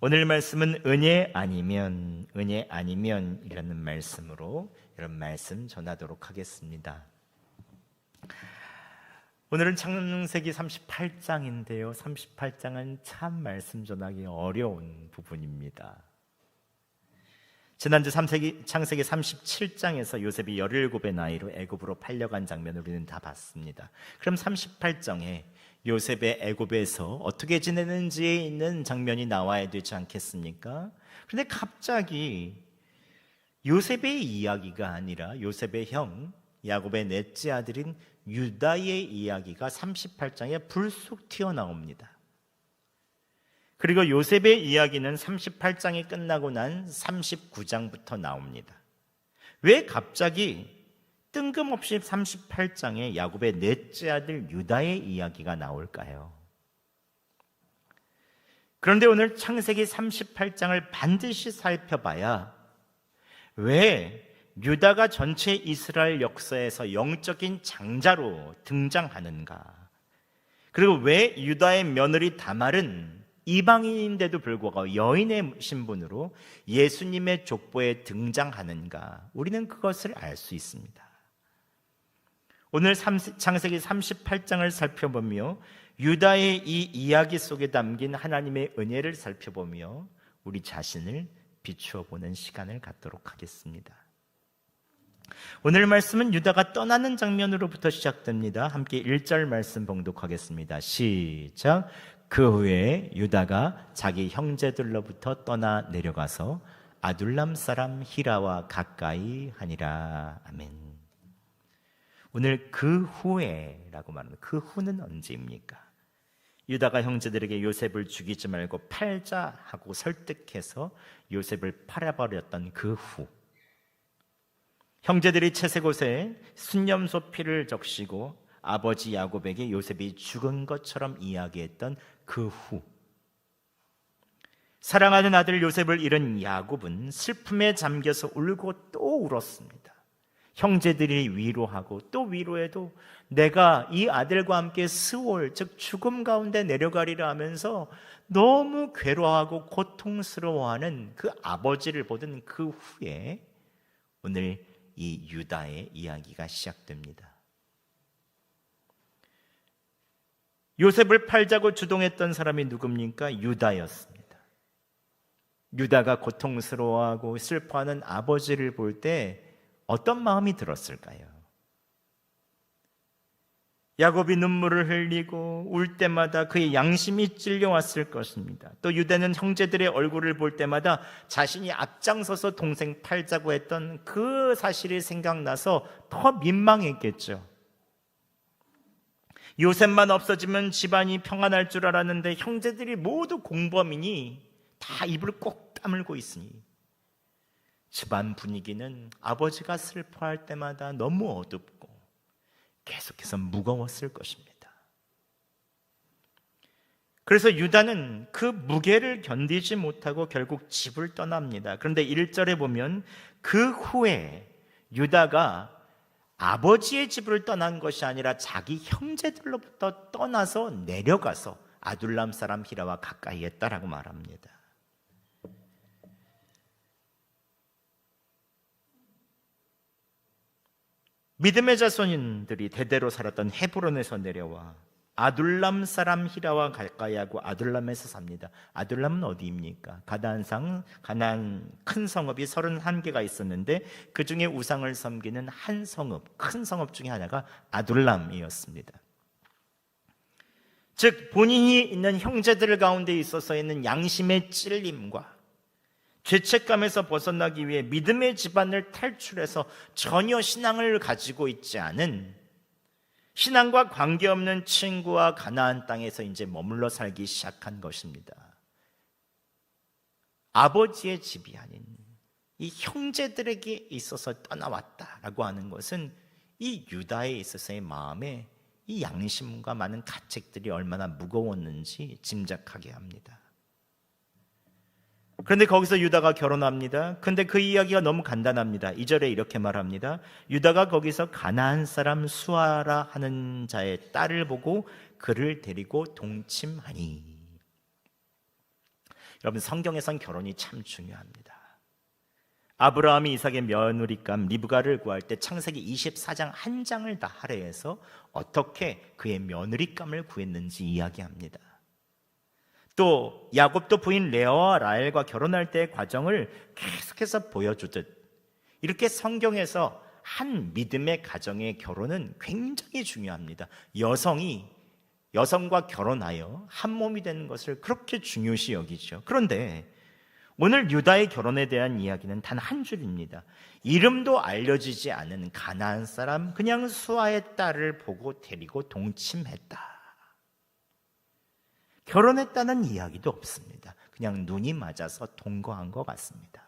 오늘 말씀은 은혜 아니면이라는 말씀으로 여러분 말씀 전하도록 하겠습니다. 오늘은 창세기 38장인데요. 38장은 참 말씀 전하기 어려운 부분입니다. 지난주 창세기 37장에서 요셉이 17의 나이로 애굽으로 팔려간 장면을 우리는 다 봤습니다. 그럼 38장에 요셉의 애굽에서 어떻게 지내는지에 있는 장면이 나와야 되지 않겠습니까? 그런데 갑자기 요셉의 이야기가 아니라 요셉의 형 야곱의 넷째 아들인 유다의 이야기가 38장에 불쑥 튀어나옵니다. 그리고 요셉의 이야기는 38장이 끝나고 난 39장부터 나옵니다. 왜 갑자기 뜬금없이 38장에 야곱의 넷째 아들 유다의 이야기가 나올까요? 그런데 오늘 창세기 38장을 반드시 살펴봐야 왜 유다가 전체 이스라엘 역사에서 영적인 장자로 등장하는가? 그리고 왜 유다의 며느리 다말은 이방인인데도 불구하고 여인의 신분으로 예수님의 족보에 등장하는가? 우리는 그것을 알 수 있습니다. 오늘 창세기 38장을 살펴보며 유다의 이 이야기 속에 담긴 하나님의 은혜를 살펴보며 우리 자신을 비추어 보는 시간을 갖도록 하겠습니다. 오늘 말씀은 유다가 떠나는 장면으로부터 시작됩니다. 함께 1절 말씀 봉독하겠습니다. 시작. 그 후에 유다가 자기 형제들로부터 떠나 내려가서 아둘람 사람 히라와 가까이 하니라. 아멘. 오늘 그 후에라고 말합니다. 그 후는 언제입니까? 유다가 형제들에게 요셉을 죽이지 말고 팔자 하고 설득해서 요셉을 팔아버렸던 그 후, 형제들이 채색옷에 순념소 피를 적시고 아버지 야곱에게 요셉이 죽은 것처럼 이야기했던 그 후, 사랑하는 아들 요셉을 잃은 야곱은 슬픔에 잠겨서 울고 또 울었습니다. 형제들이 위로하고 또 위로해도 내가 이 아들과 함께 스올, 즉 죽음 가운데 내려가리라 하면서 너무 괴로워하고 고통스러워하는 그 아버지를 보던 그 후에 오늘 이 유다의 이야기가 시작됩니다. 요셉을 팔자고 주동했던 사람이 누굽니까? 유다였습니다. 유다가 고통스러워하고 슬퍼하는 아버지를 볼 때 어떤 마음이 들었을까요? 야곱이 눈물을 흘리고 울 때마다 그의 양심이 찔려왔을 것입니다. 또 유다는 형제들의 얼굴을 볼 때마다 자신이 앞장서서 동생 팔자고 했던 그 사실이 생각나서 더 민망했겠죠. 요셉만 없어지면 집안이 평안할 줄 알았는데 형제들이 모두 공범이니 다 입을 꼭 다물고 있으니 집안 분위기는 아버지가 슬퍼할 때마다 너무 어둡고 계속해서 무거웠을 것입니다. 그래서 유다는 그 무게를 견디지 못하고 결국 집을 떠납니다. 그런데 1절에 보면 그 후에 유다가 아버지의 집을 떠난 것이 아니라 자기 형제들로부터 떠나서 내려가서 아둘람 사람 히라와 가까이 했다라고 말합니다. 믿음의 자손들이 대대로 살았던 헤브론에서 내려와 아둘람 사람 히라와 가까이 하고 아둘람에서 삽니다. 아둘람은 어디입니까? 가나안 큰 성읍이 31개가 있었는데 그 중에 우상을 섬기는 한 성읍, 큰 성읍 중에 하나가 아둘람이었습니다. 즉 본인이 있는 형제들 가운데 있어서 있는 양심의 찔림과 죄책감에서 벗어나기 위해 믿음의 집안을 탈출해서 전혀 신앙을 가지고 있지 않은, 신앙과 관계없는 친구와 가나안 땅에서 이제 머물러 살기 시작한 것입니다. 아버지의 집이 아닌 이 형제들에게 있어서 떠나왔다라고 하는 것은 이 유다에 있어서의 마음에 이 양심과 많은 가책들이 얼마나 무거웠는지 짐작하게 합니다. 그런데 거기서 유다가 결혼합니다. 근데 그 이야기가 너무 간단합니다. 2절에 이렇게 말합니다. 유다가 거기서 가나안 사람 수아라 하는 자의 딸을 보고 그를 데리고 동침하니. 여러분, 성경에선 결혼이 참 중요합니다. 아브라함이 이삭의 며느리감 리브가를 구할 때 창세기 24장 한 장을 다 할애해서 어떻게 그의 며느리감을 구했는지 이야기합니다. 또 야곱도 부인 레아와 라헬과 결혼할 때의 과정을 계속해서 보여주듯 이렇게 성경에서 한 믿음의 가정의 결혼은 굉장히 중요합니다. 여성과 결혼하여 한 몸이 되는 것을 그렇게 중요시 여기죠. 그런데 오늘 유다의 결혼에 대한 이야기는 단 한 줄입니다. 이름도 알려지지 않은 가나안 사람, 그냥 수아의 딸을 보고 데리고 동침했다. 결혼했다는 이야기도 없습니다. 그냥 눈이 맞아서 동거한 것 같습니다.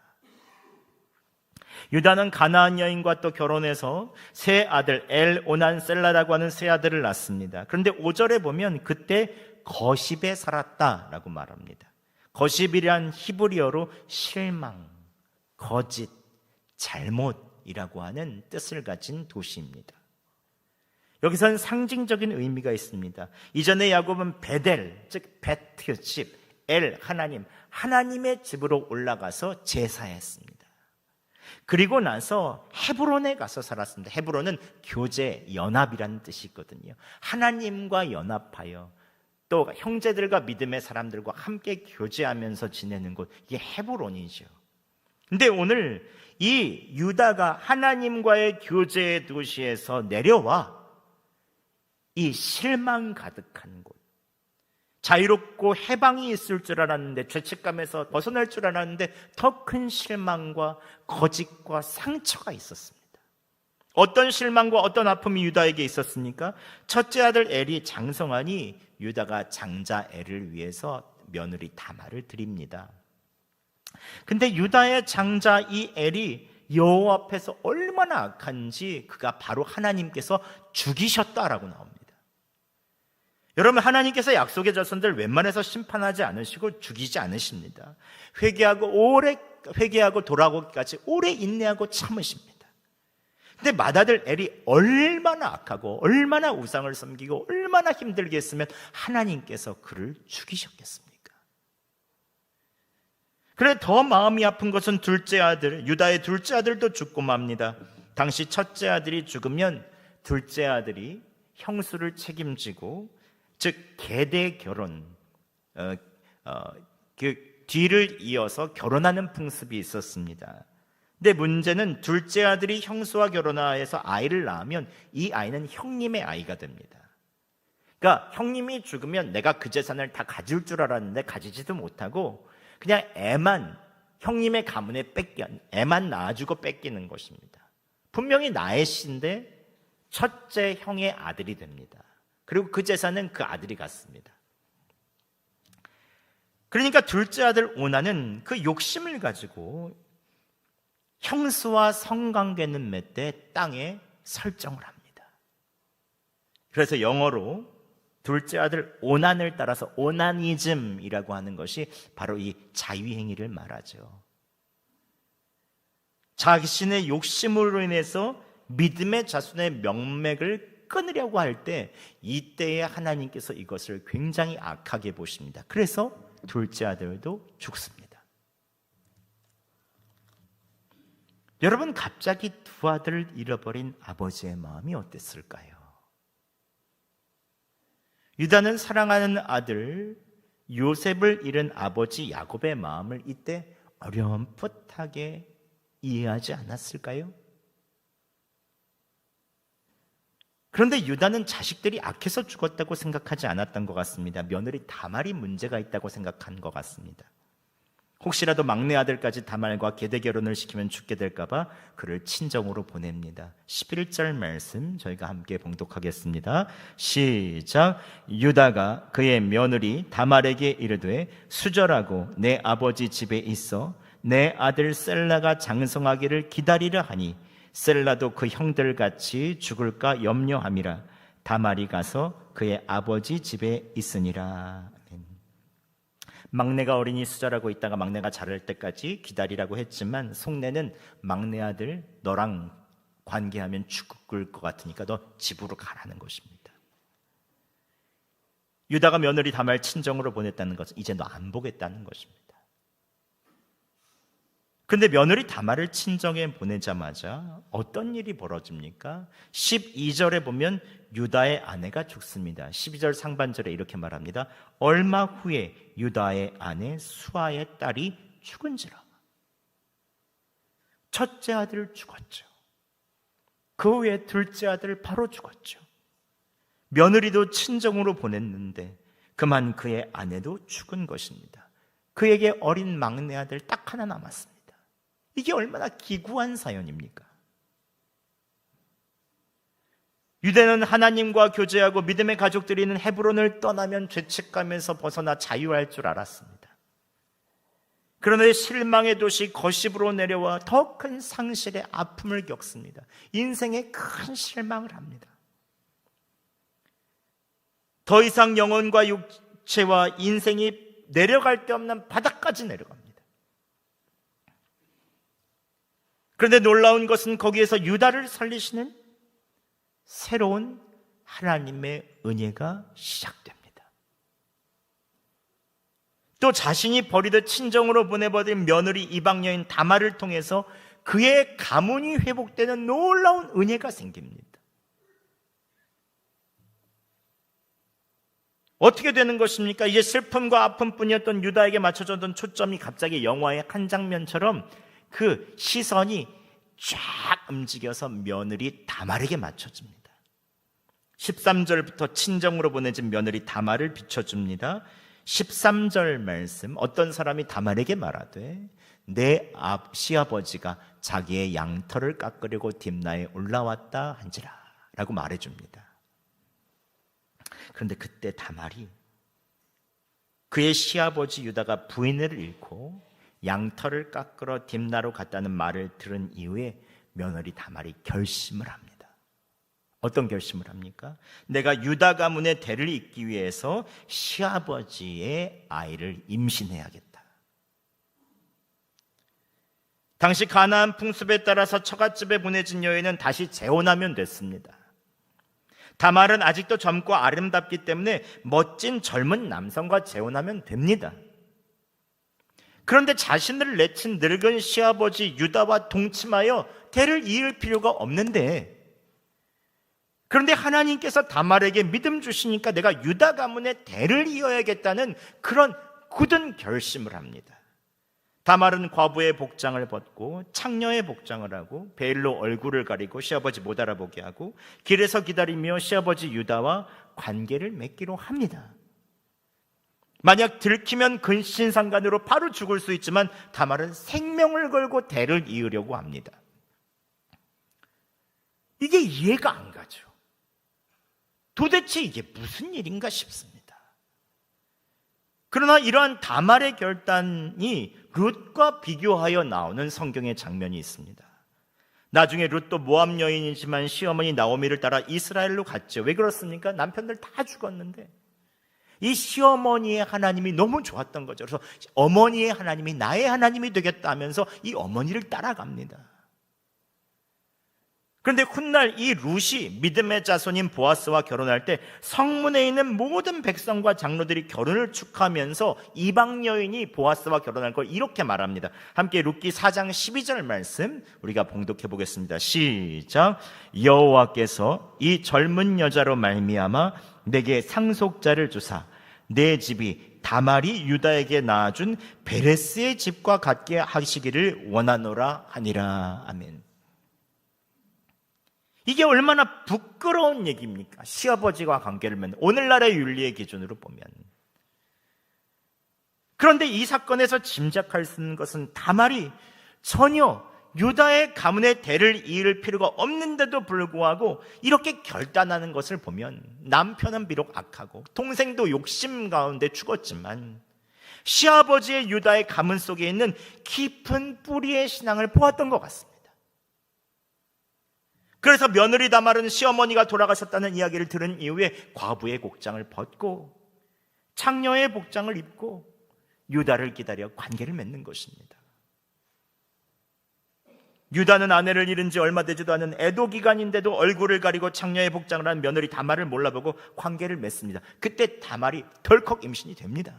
유다는 가나안 여인과 또 결혼해서 세 아들 엘오난 셀라라고 하는 세 아들을 낳습니다. 그런데 5절에 보면 그때 거십에 살았다라고 말합니다. 거십이란 히브리어로 실망, 거짓, 잘못이라고 하는 뜻을 가진 도시입니다. 여기서는 상징적인 의미가 있습니다. 이전에 야곱은 베델, 즉 베트 집, 엘 하나님의 집으로 올라가서 제사했습니다. 그리고 나서 헤브론에 가서 살았습니다. 헤브론은 교제, 연합이라는 뜻이 있거든요. 하나님과 연합하여 또 형제들과 믿음의 사람들과 함께 교제하면서 지내는 곳, 이게 헤브론이죠. 근데 오늘 이 유다가 하나님과의 교제의 도시에서 내려와 이 실망 가득한 곳, 자유롭고 해방이 있을 줄 알았는데, 죄책감에서 벗어날 줄 알았는데 더 큰 실망과 거짓과 상처가 있었습니다. 어떤 실망과 어떤 아픔이 유다에게 있었습니까? 첫째 아들 엘이 장성하니 유다가 장자 엘을 위해서 며느리 다말을 드립니다. 근데 유다의 장자 이 엘이 여호와 앞에서 얼마나 악한지 그가 바로 하나님께서 죽이셨다라고 나옵니다. 여러분, 하나님께서 약속의 자손들 웬만해서 심판하지 않으시고 죽이지 않으십니다. 회개하고 돌아오기까지 오래 인내하고 참으십니다. 근데 맏아들 엘이 얼마나 악하고 얼마나 우상을 섬기고 얼마나 힘들게 했으면 하나님께서 그를 죽이셨겠습니까? 그래 더 마음이 아픈 것은 둘째 아들, 유다의 둘째 아들도 죽고 맙니다. 당시 첫째 아들이 죽으면 둘째 아들이 형수를 책임지고, 즉 계대 결혼, 그 뒤를 이어서 결혼하는 풍습이 있었습니다. 근데 문제는 둘째 아들이 형수와 결혼해서 아이를 낳으면 이 아이는 형님의 아이가 됩니다. 그러니까 형님이 죽으면 내가 그 재산을 다 가질 줄 알았는데 가지지도 못하고 그냥 형님의 가문에 애만 낳아주고 뺏기는 것입니다. 분명히 나의 씨인데 첫째 형의 아들이 됩니다. 그리고 그 재산은 그 아들이 갖습니다. 그러니까 둘째 아들 오나는 그 욕심을 가지고 형수와 성관계는 맺되 땅에 설정을 합니다. 그래서 영어로 둘째 아들 오난을 따라서 오나니즘이라고 하는 것이 바로 이 자위행위를 말하죠. 자신의 욕심으로 인해서 믿음의 자손의 명맥을 끊으려고 할 때 이때에 하나님께서 이것을 굉장히 악하게 보십니다. 그래서 둘째 아들도 죽습니다. 여러분, 갑자기 두 아들을 잃어버린 아버지의 마음이 어땠을까요? 유다는 사랑하는 아들 요셉을 잃은 아버지 야곱의 마음을 이때 어렴풋하게 이해하지 않았을까요? 그런데 유다는 자식들이 악해서 죽었다고 생각하지 않았던 것 같습니다. 며느리 다말이 문제가 있다고 생각한 것 같습니다. 혹시라도 막내 아들까지 다말과 계대 결혼을 시키면 죽게 될까 봐 그를 친정으로 보냅니다. 11절 말씀 저희가 함께 봉독하겠습니다. 시작. 유다가 그의 며느리 다말에게 이르되 수절하고 내 아버지 집에 있어 내 아들 셀라가 장성하기를 기다리려 하니 셀라도 그 형들같이 죽을까 염려함이라. 다말이 가서 그의 아버지 집에 있으니라. 막내가 어린이 수절하고 있다가 막내가 자랄 때까지 기다리라고 했지만 속내는 막내 아들 너랑 관계하면 죽을 것 같으니까 너 집으로 가라는 것입니다. 유다가 며느리 다말 친정으로 보냈다는 것은 이제 너 안 보겠다는 것입니다. 그런데 며느리 다말을 친정에 보내자마자 어떤 일이 벌어집니까? 12절에 보면 유다의 아내가 죽습니다. 12절 상반절에 이렇게 말합니다. 얼마 후에 유다의 아내 수아의 딸이 죽은지라. 첫째 아들 죽었죠. 그 후에 둘째 아들 바로 죽었죠. 며느리도 친정으로 보냈는데 그만 그의 아내도 죽은 것입니다. 그에게 어린 막내 아들 딱 하나 남았습니다. 이게 얼마나 기구한 사연입니까? 유대는 하나님과 교제하고 믿음의 가족들이 있는 헤브론을 떠나면 죄책감에서 벗어나 자유할 줄 알았습니다. 그런데 실망의 도시 거십으로 내려와 더 큰 상실의 아픔을 겪습니다. 인생에 큰 실망을 합니다. 더 이상 영혼과 육체와 인생이 내려갈 데 없는 바닥까지 내려갑니다. 그런데 놀라운 것은 거기에서 유다를 살리시는 새로운 하나님의 은혜가 시작됩니다. 또 자신이 버리듯 친정으로 보내버린 며느리 이방 여인 다말을 통해서 그의 가문이 회복되는 놀라운 은혜가 생깁니다. 어떻게 되는 것입니까? 이제 슬픔과 아픔뿐이었던 유다에게 맞춰졌던 초점이 갑자기 영화의 한 장면처럼 그 시선이 쫙 움직여서 며느리 다말에게 맞춰집니다. 13절부터 친정으로 보내진 며느리 다말을 비춰줍니다. 13절 말씀, 어떤 사람이 다말에게 말하되 내 시아버지가 자기의 양털을 깎으려고 딥나에 올라왔다 한지라 라고 말해줍니다. 그런데 그때 다말이 그의 시아버지 유다가 부인을 잃고 양털을 깎으러 딥나로 갔다는 말을 들은 이후에 며느리 다말이 결심을 합니다. 어떤 결심을 합니까? 내가 유다 가문의 대를 잇기 위해서 시아버지의 아이를 임신해야겠다. 당시 가나안 풍습에 따라서 처갓집에 보내진 여인은 다시 재혼하면 됐습니다. 다말은 아직도 젊고 아름답기 때문에 멋진 젊은 남성과 재혼하면 됩니다. 그런데 자신을 내친 늙은 시아버지 유다와 동침하여 대를 이을 필요가 없는데, 그런데 하나님께서 다말에게 믿음 주시니까 내가 유다 가문의 대를 이어야겠다는 그런 굳은 결심을 합니다. 다말은 과부의 복장을 벗고 창녀의 복장을 하고 베일로 얼굴을 가리고 시아버지 못 알아보게 하고 길에서 기다리며 시아버지 유다와 관계를 맺기로 합니다. 만약 들키면 근신상간으로 바로 죽을 수 있지만 다말은 생명을 걸고 대를 이으려고 합니다. 이게 이해가 안 가죠. 도대체 이게 무슨 일인가 싶습니다. 그러나 이러한 다말의 결단이 룻과 비교하여 나오는 성경의 장면이 있습니다. 나중에 룻도 모압 여인이지만 시어머니 나오미를 따라 이스라엘로 갔죠. 왜 그렇습니까? 남편들 다 죽었는데 이 시어머니의 하나님이 너무 좋았던 거죠. 그래서 어머니의 하나님이 나의 하나님이 되겠다 하면서 이 어머니를 따라갑니다. 그런데 훗날 이 룻이 믿음의 자손인 보아스와 결혼할 때 성문에 있는 모든 백성과 장로들이 결혼을 축하하면서 이방 여인이 보아스와 결혼할 걸 이렇게 말합니다. 함께 룻기 4장 12절 말씀 우리가 봉독해 보겠습니다. 시작. 여호와께서 이 젊은 여자로 말미암아 내게 상속자를 주사 내 집이 다말이 유다에게 낳아준 베레스의 집과 같게 하시기를 원하노라 하니라. 아멘. 이게 얼마나 부끄러운 얘기입니까? 시아버지와 관계를 맺는 오늘날의 윤리의 기준으로 보면. 그런데 이 사건에서 짐작할 수 있는 것은 다말이 전혀 유다의 가문의 대를 이을 필요가 없는데도 불구하고 이렇게 결단하는 것을 보면 남편은 비록 악하고 동생도 욕심 가운데 죽었지만 시아버지의 유다의 가문 속에 있는 깊은 뿌리의 신앙을 보았던 것 같습니다. 그래서 며느리 다말은 시어머니가 돌아가셨다는 이야기를 들은 이후에 과부의 복장을 벗고 창녀의 복장을 입고 유다를 기다려 관계를 맺는 것입니다. 유다는 아내를 잃은 지 얼마 되지도 않은 애도 기간인데도 얼굴을 가리고 창녀의 복장을 한 며느리 다말을 몰라보고 관계를 맺습니다. 그때 다말이 덜컥 임신이 됩니다.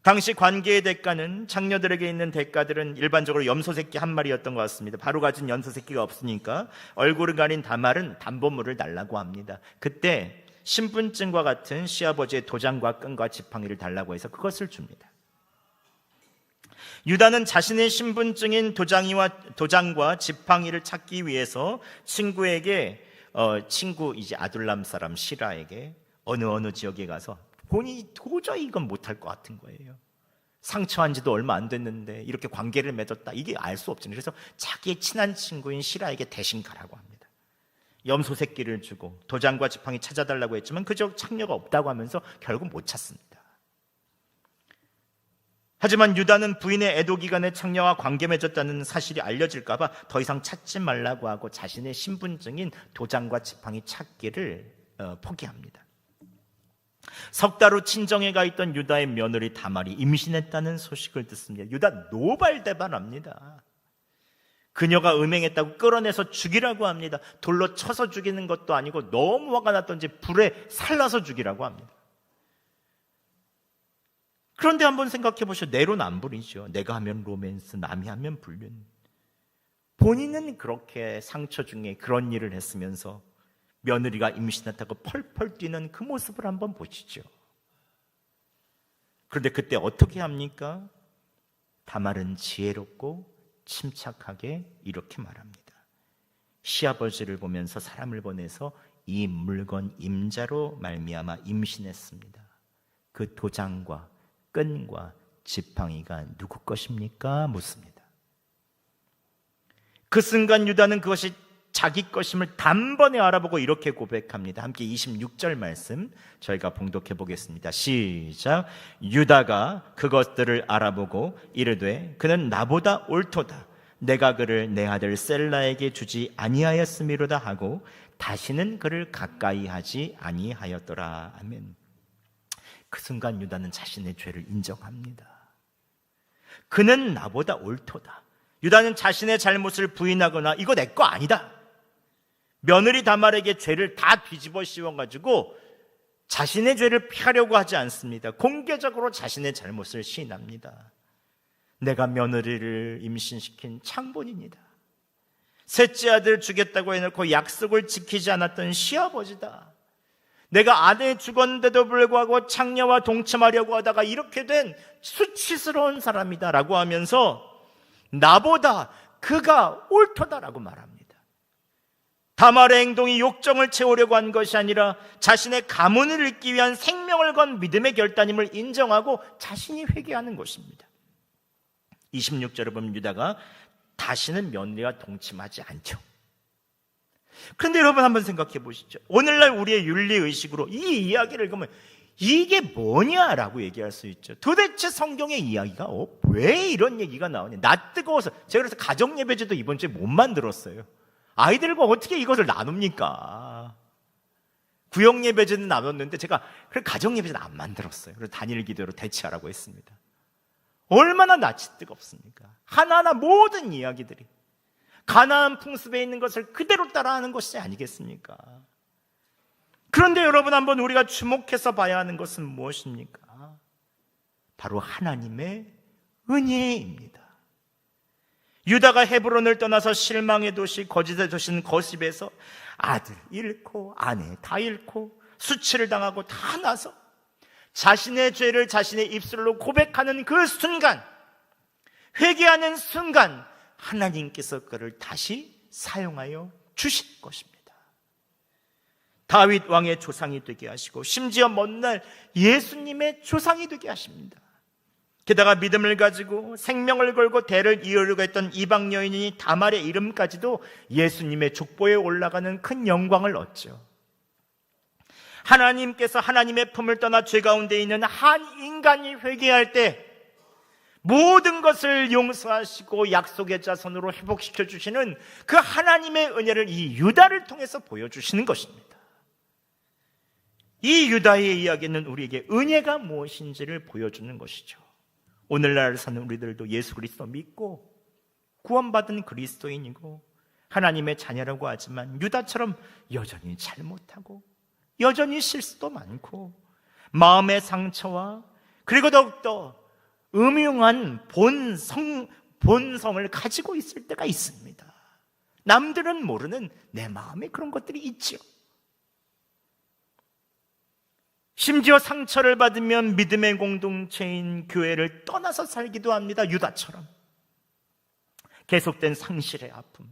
당시 관계의 대가는, 장녀들에게 있는 대가들은 일반적으로 염소 새끼 한 마리였던 것 같습니다. 바로 가진 염소 새끼가 없으니까 얼굴을 가린 다말은 담보물을 달라고 합니다. 그때 신분증과 같은 시아버지의 도장과 끈과 지팡이를 달라고 해서 그것을 줍니다. 유다는 자신의 신분증인 도장과 지팡이를 찾기 위해서 친구에게 친구 이제 아둘람 사람 시라에게 어느 지역에 가서 본인이 도저히 이건 못할 것 같은 거예요. 상처한 지도 얼마 안 됐는데 이렇게 관계를 맺었다, 이게 알 수 없잖아요. 그래서 자기의 친한 친구인 시라에게 대신 가라고 합니다. 염소 새끼를 주고 도장과 지팡이 찾아달라고 했지만 그저 창녀가 없다고 하면서 결국 못 찾습니다. 하지만 유다는 부인의 애도 기간에 창녀와 관계 맺었다는 사실이 알려질까 봐 더 이상 찾지 말라고 하고 자신의 신분증인 도장과 지팡이 찾기를 포기합니다. 석 달 후 친정에 가 있던 유다의 며느리 다말이 임신했다는 소식을 듣습니다. 유다 노발대발합니다. 그녀가 음행했다고 끌어내서 죽이라고 합니다. 돌로 쳐서 죽이는 것도 아니고 너무 화가 났던지 불에 살라서 죽이라고 합니다. 그런데 한번 생각해 보시죠. 내로남불이죠. 내가 하면 로맨스, 남이 하면 불륜. 본인은 그렇게 상처 중에 그런 일을 했으면서 며느리가 임신했다고 펄펄 뛰는 그 모습을 한번 보시죠. 그런데 그때 어떻게 합니까? 다말은 지혜롭고 침착하게 이렇게 말합니다. 시아버지를 보면서 사람을 보내서 이 물건 임자로 말미암아 임신했습니다. 그 도장과 끈과 지팡이가 누구 것입니까? 묻습니다. 그 순간 유다는 그것이 자기 것임을 단번에 알아보고 이렇게 고백합니다. 함께 26절 말씀 저희가 봉독해 보겠습니다. 시작. 유다가 그것들을 알아보고 이르되 그는 나보다 옳도다. 내가 그를 내 아들 셀라에게 주지 아니하였음이로다 하고 다시는 그를 가까이 하지 아니하였더라. 아멘. 그 순간 유다는 자신의 죄를 인정합니다. 그는 나보다 옳도다. 유다는 자신의 잘못을 부인하거나 이거 내 거 아니다, 며느리 다말에게 죄를 다 뒤집어 씌워가지고 자신의 죄를 피하려고 하지 않습니다. 공개적으로 자신의 잘못을 시인합니다. 내가 며느리를 임신시킨 창본인이다. 셋째 아들 주겠다고 해놓고 약속을 지키지 않았던 시아버지다. 내가 아내 죽었는데도 불구하고 창녀와 동침하려고 하다가 이렇게 된 수치스러운 사람이다 라고 하면서 나보다 그가 옳도다라고 말합니다. 다말의 행동이 욕정을 채우려고 한 것이 아니라 자신의 가문을 잇기 위한 생명을 건 믿음의 결단임을 인정하고 자신이 회개하는 것입니다. 26절에 보면 유다가 다시는 며느리와 동침하지 않죠. 그런데 여러분 한번 생각해 보시죠. 오늘날 우리의 윤리의식으로 이 이야기를 보면 이게 뭐냐라고 얘기할 수 있죠. 도대체 성경의 이야기가 왜 이런 얘기가 나오냐. 나 뜨거워서 제가 그래서 가정예배제도 이번 주에 못 만들었어요. 아이들과 어떻게 이것을 나눕니까? 구역예배제는 나눴는데 제가 그래 가정예배제는 안 만들었어요. 그래서 단일 기도로 대체하라고 했습니다. 얼마나 낯이 뜨겁습니까? 하나하나 모든 이야기들이 가나안 풍습에 있는 것을 그대로 따라하는 것이 아니겠습니까? 그런데 여러분 한번 우리가 주목해서 봐야 하는 것은 무엇입니까? 바로 하나님의 은혜입니다. 유다가 헤브론을 떠나서 실망의 도시, 거짓의 도시인 거십에서 아들 잃고 아내 다 잃고 수치를 당하고 다 나서 자신의 죄를 자신의 입술로 고백하는 그 순간, 회개하는 순간 하나님께서 그를 다시 사용하여 주실 것입니다. 다윗 왕의 조상이 되게 하시고 심지어 먼 날 예수님의 조상이 되게 하십니다. 게다가 믿음을 가지고 생명을 걸고 대를 이으려고 했던 이방 여인이 다말의 이름까지도 예수님의 족보에 올라가는 큰 영광을 얻죠. 하나님께서 하나님의 품을 떠나 죄 가운데 있는 한 인간이 회개할 때 모든 것을 용서하시고 약속의 자손으로 회복시켜 주시는 그 하나님의 은혜를 이 유다를 통해서 보여주시는 것입니다. 이 유다의 이야기는 우리에게 은혜가 무엇인지를 보여주는 것이죠. 오늘날 사는 우리들도 예수 그리스도 믿고 구원받은 그리스도인이고 하나님의 자녀라고 하지만 유다처럼 여전히 잘못하고 여전히 실수도 많고 마음의 상처와 그리고 더욱더 음흉한 본성을 가지고 있을 때가 있습니다. 남들은 모르는 내 마음에 그런 것들이 있죠. 심지어 상처를 받으면 믿음의 공동체인 교회를 떠나서 살기도 합니다. 유다처럼. 계속된 상실의 아픔,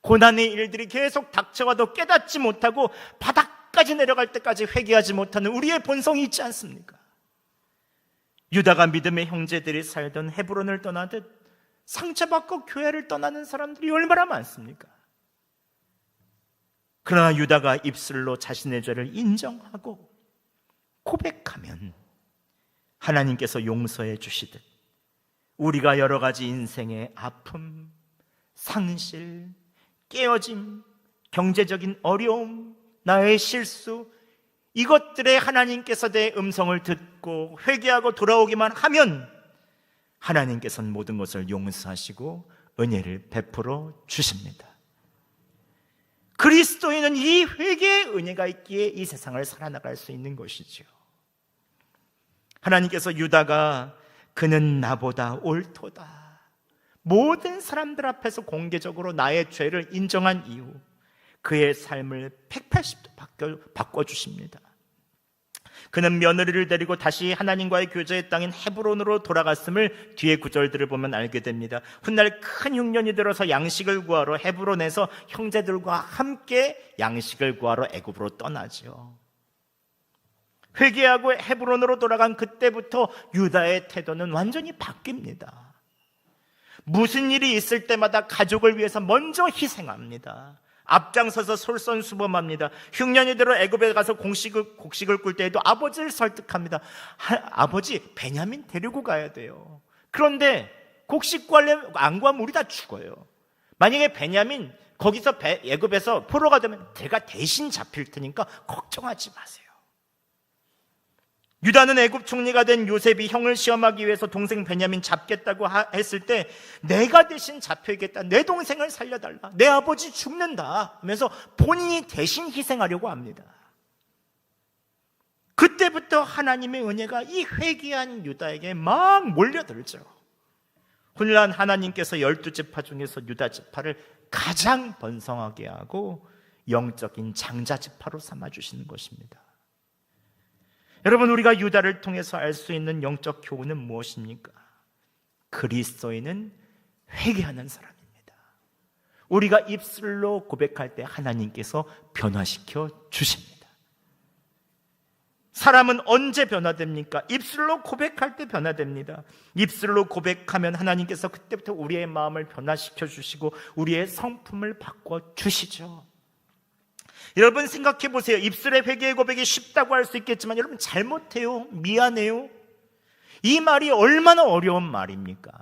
고난의 일들이 계속 닥쳐와도 깨닫지 못하고 바닥까지 내려갈 때까지 회개하지 못하는 우리의 본성이 있지 않습니까? 유다가 믿음의 형제들이 살던 헤브론을 떠나듯 상처받고 교회를 떠나는 사람들이 얼마나 많습니까? 그러나 유다가 입술로 자신의 죄를 인정하고 고백하면 하나님께서 용서해 주시듯 우리가 여러 가지 인생의 아픔, 상실, 깨어짐, 경제적인 어려움, 나의 실수, 이것들에 하나님께서 내 음성을 듣고 회개하고 돌아오기만 하면 하나님께서는 모든 것을 용서하시고 은혜를 베풀어 주십니다. 그리스도인은 이 회개의 은혜가 있기에 이 세상을 살아나갈 수 있는 것이죠. 하나님께서 유다가 그는 나보다 옳도다, 모든 사람들 앞에서 공개적으로 나의 죄를 인정한 이후 그의 삶을 180도 바꿔주십니다. 그는 며느리를 데리고 다시 하나님과의 교제의 땅인 헤브론으로 돌아갔음을 뒤에 구절들을 보면 알게 됩니다. 훗날 큰 흉년이 들어서 양식을 구하러 헤브론에서 형제들과 함께 양식을 구하러 애굽으로 떠나죠. 회개하고 헤브론으로 돌아간 그때부터 유다의 태도는 완전히 바뀝니다. 무슨 일이 있을 때마다 가족을 위해서 먼저 희생합니다. 앞장서서 솔선수범합니다. 흉년이 들어 애굽에 가서 곡식을 꿀 때에도 아버지를 설득합니다. 아버지, 베냐민 데리고 가야 돼요. 그런데 곡식 구하려면 안 구하면 우리 다 죽어요. 만약에 베냐민 거기서 애굽에서 포로가 되면 내가 대신 잡힐 테니까 걱정하지 마세요. 유다는 애굽 총리가 된 요셉이 형을 시험하기 위해서 동생 베냐민 잡겠다고 했을 때 내가 대신 잡혀야겠다, 내 동생을 살려달라, 내 아버지 죽는다 하면서 본인이 대신 희생하려고 합니다. 그때부터 하나님의 은혜가 이 회개한 유다에게 막 몰려들죠. 훗날 하나님께서 12지파 중에서 유다 지파를 가장 번성하게 하고 영적인 장자지파로 삼아주시는 것입니다. 여러분, 우리가 유다를 통해서 알 수 있는 영적 교훈은 무엇입니까? 그리스도인은 회개하는 사람입니다. 우리가 입술로 고백할 때 하나님께서 변화시켜 주십니다. 사람은 언제 변화됩니까? 입술로 고백할 때 변화됩니다. 입술로 고백하면 하나님께서 그때부터 우리의 마음을 변화시켜 주시고 우리의 성품을 바꿔 주시죠. 여러분 생각해 보세요. 입술의 회개의 고백이 쉽다고 할 수 있겠지만 여러분, 잘못해요, 미안해요, 이 말이 얼마나 어려운 말입니까?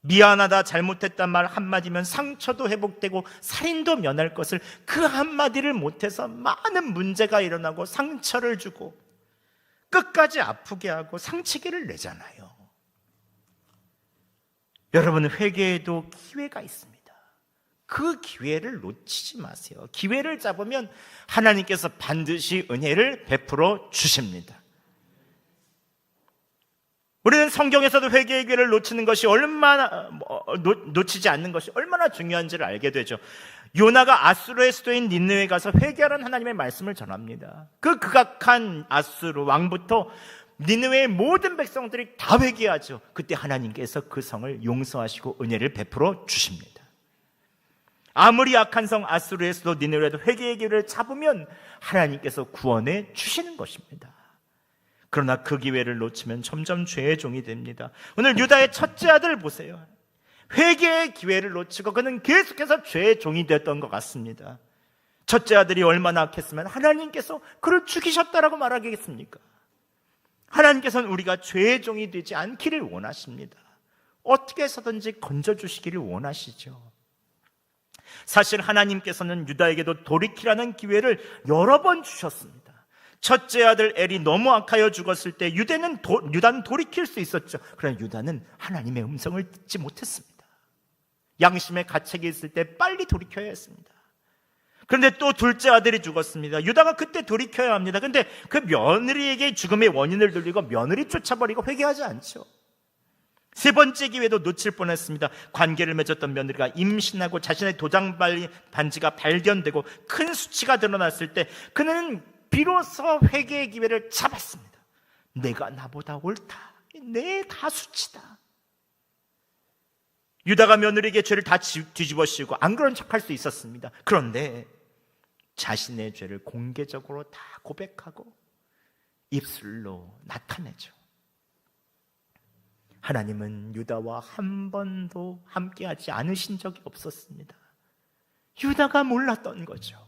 미안하다, 잘못했단 말 한마디면 상처도 회복되고 살인도 면할 것을 그 한마디를 못해서 많은 문제가 일어나고 상처를 주고 끝까지 아프게 하고 상처기를 내잖아요. 여러분, 회개에도 기회가 있습니다. 그 기회를 놓치지 마세요. 기회를 잡으면 하나님께서 반드시 은혜를 베풀어 주십니다. 우리는 성경에서도 회개의 기회를 놓치는 것이 얼마나 놓치지 않는 것이 얼마나 중요한지를 알게 되죠. 요나가 아수르의 수도인 니느웨에 가서 회개하라는 하나님의 말씀을 전합니다. 그 극악한 아수르 왕부터 니느웨의 모든 백성들이 다 회개하죠. 그때 하나님께서 그 성을 용서하시고 은혜를 베풀어 주십니다. 아무리 악한 성 아수르에서도 니느웨도 회개의 기회를 잡으면 하나님께서 구원해 주시는 것입니다. 그러나 그 기회를 놓치면 점점 죄의 종이 됩니다. 오늘 유다의 첫째 아들 보세요. 회개의 기회를 놓치고 그는 계속해서 죄의 종이 됐던 것 같습니다. 첫째 아들이 얼마나 악했으면 하나님께서 그를 죽이셨다라고 말하겠습니까? 하나님께서는 우리가 죄의 종이 되지 않기를 원하십니다. 어떻게 해서든지 건져주시기를 원하시죠. 사실 하나님께서는 유다에게도 돌이키라는 기회를 여러 번 주셨습니다. 첫째 아들 엘이 너무 악하여 죽었을 때 유다는 돌이킬 수 있었죠. 그러나 유다는 하나님의 음성을 듣지 못했습니다. 양심의 가책이 있을 때 빨리 돌이켜야 했습니다. 그런데 또 둘째 아들이 죽었습니다. 유다가 그때 돌이켜야 합니다. 그런데 그 며느리에게 죽음의 원인을 돌리고 며느리 쫓아버리고 회개하지 않죠. 세 번째 기회도 놓칠 뻔했습니다. 관계를 맺었던 며느리가 임신하고 자신의 도장 반지가 발견되고 큰 수치가 드러났을 때 그는 비로소 회개의 기회를 잡았습니다. 내가 나보다 옳다. 내 다 수치다. 유다가 며느리에게 죄를 다 뒤집어 씌우고 안 그런 척할 수 있었습니다. 그런데 자신의 죄를 공개적으로 다 고백하고 입술로 나타내죠. 하나님은 유다와 한 번도 함께하지 않으신 적이 없었습니다. 유다가 몰랐던 거죠.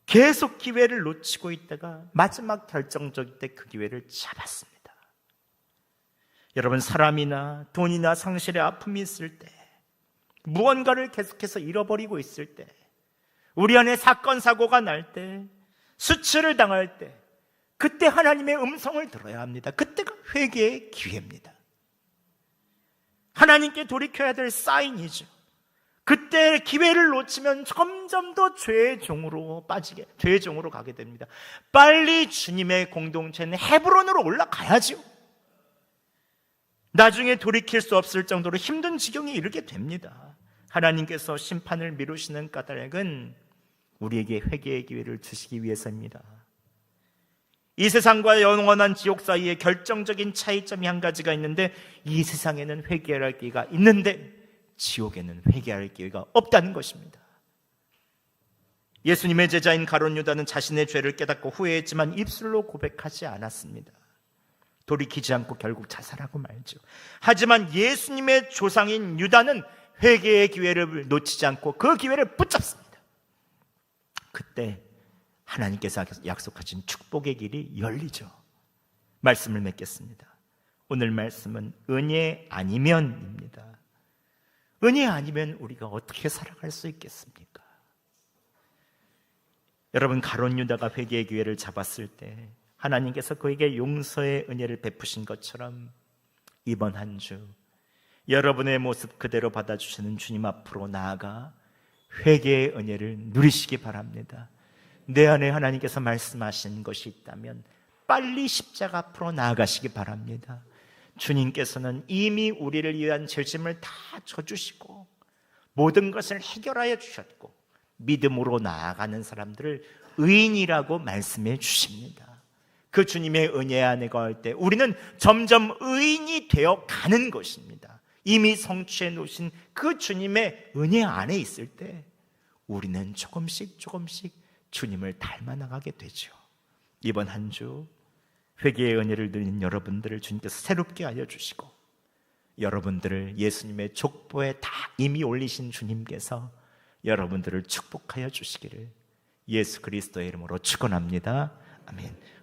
계속 기회를 놓치고 있다가 마지막 결정적일 때 그 기회를 잡았습니다. 여러분, 사람이나 돈이나 상실의 아픔이 있을 때, 무언가를 계속해서 잃어버리고 있을 때, 우리 안에 사건 사고가 날 때, 수치를 당할 때, 그때 하나님의 음성을 들어야 합니다. 그때가 회개의 기회입니다. 하나님께 돌이켜야 될 사인이죠. 그때 기회를 놓치면 점점 더 죄의 종으로 가게 됩니다. 빨리 주님의 공동체는 헤브론으로 올라가야죠. 나중에 돌이킬 수 없을 정도로 힘든 지경에 이르게 됩니다. 하나님께서 심판을 미루시는 까닭은 우리에게 회개의 기회를 주시기 위해서입니다. 이 세상과 영원한 지옥 사이에 결정적인 차이점이 한 가지가 있는데, 이 세상에는 회개할 기회가 있는데 지옥에는 회개할 기회가 없다는 것입니다. 예수님의 제자인 가룟 유다는 자신의 죄를 깨닫고 후회했지만 입술로 고백하지 않았습니다. 돌이키지 않고 결국 자살하고 말죠. 하지만 예수님의 조상인 유다는 회개의 기회를 놓치지 않고 그 기회를 붙잡습니다. 그때 하나님께서 약속하신 축복의 길이 열리죠. 말씀을 맺겠습니다. 오늘 말씀은 은혜 아니면입니다. 은혜 아니면 우리가 어떻게 살아갈 수 있겠습니까? 여러분, 가룟 유다가 회개의 기회를 잡았을 때 하나님께서 그에게 용서의 은혜를 베푸신 것처럼 이번 한 주 여러분의 모습 그대로 받아주시는 주님 앞으로 나아가 회개의 은혜를 누리시기 바랍니다. 내 안에 하나님께서 말씀하신 것이 있다면 빨리 십자가 앞으로 나아가시기 바랍니다. 주님께서는 이미 우리를 위한 죄짐을 다 져주시고 모든 것을 해결하여 주셨고 믿음으로 나아가는 사람들을 의인이라고 말씀해 주십니다. 그 주님의 은혜 안에 거할 때 우리는 점점 의인이 되어 가는 것입니다. 이미 성취해 놓으신 그 주님의 은혜 안에 있을 때 우리는 조금씩 주님을 닮아 나가게 되죠. 이번 한 주 회개의 은혜를 누리는 여러분들을 주님께서 새롭게 하여 주시고, 여러분들을 예수님의 족보에 다 이미 올리신 주님께서 여러분들을 축복하여 주시기를 예수 그리스도의 이름으로 축원합니다. 아멘.